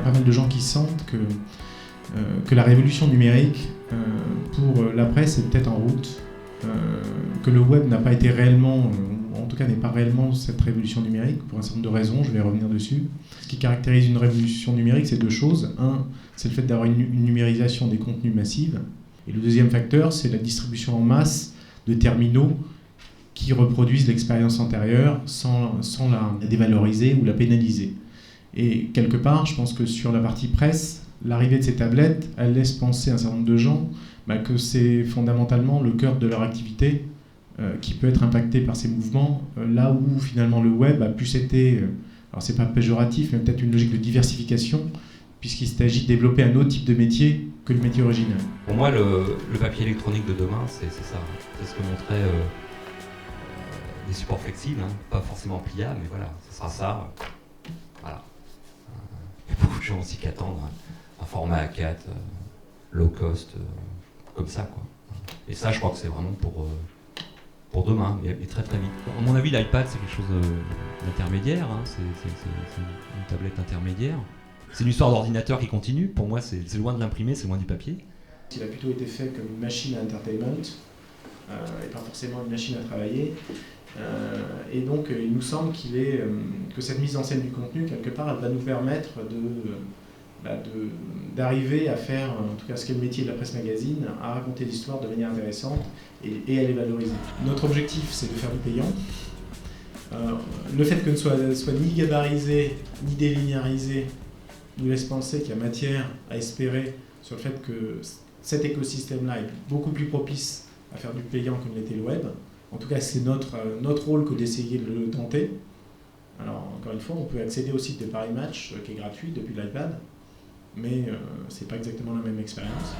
pas mal de gens qui sentent que la révolution numérique pour la presse est peut-être en route, que le web n'a pas été réellement, ou en tout cas n'est pas réellement cette révolution numérique pour un certain nombre de raisons, je vais revenir dessus. Ce qui caractérise une révolution numérique, c'est deux choses. Un, c'est le fait d'avoir une numérisation des contenus massive. Et le deuxième facteur, c'est la distribution en masse de terminaux qui reproduisent l'expérience antérieure sans la dévaloriser ou la pénaliser. Et quelque part, je pense que sur la partie presse, l'arrivée de ces tablettes, elle laisse penser à un certain nombre de gens que c'est fondamentalement le cœur de leur activité qui peut être impacté par ces mouvements, là où finalement le web a plus été, alors c'est pas péjoratif, mais peut-être une logique de diversification, puisqu'il s'agit de développer un autre type de métier que le métier original. Pour moi, le papier électronique de demain, c'est ça. C'est ce que montraient des supports flexibles, pas forcément pliables, mais voilà, ce sera ça. Voilà. Il y a beaucoup de gens aussi qui attendent un format A4, low cost, comme ça, quoi. Et ça, je crois que c'est vraiment pour demain, mais très très vite. À mon avis, l'iPad, c'est quelque chose d'intermédiaire, c'est une tablette intermédiaire. C'est une histoire d'ordinateur qui continue. Pour moi, c'est loin de l'imprimer, c'est loin du papier. Il a plutôt été fait comme une machine à entertainment, et pas forcément une machine à travailler. Et donc, il nous semble que cette mise en scène du contenu, quelque part, elle va nous permettre d'arriver à faire, en tout cas ce qu'est le métier de la presse magazine, à raconter l'histoire de manière intéressante et à les valoriser. Notre objectif, c'est de faire du payant. Le fait que ne soit ni gabarisé, ni délinéarisé, nous laisse penser qu'il y a matière à espérer sur le fait que cet écosystème-là est beaucoup plus propice à faire du payant que ne l'était le web. En tout cas, c'est notre rôle que d'essayer de le tenter. Alors, encore une fois, on peut accéder au site de Paris Match, qui est gratuit depuis l'iPad, mais c'est pas exactement la même expérience.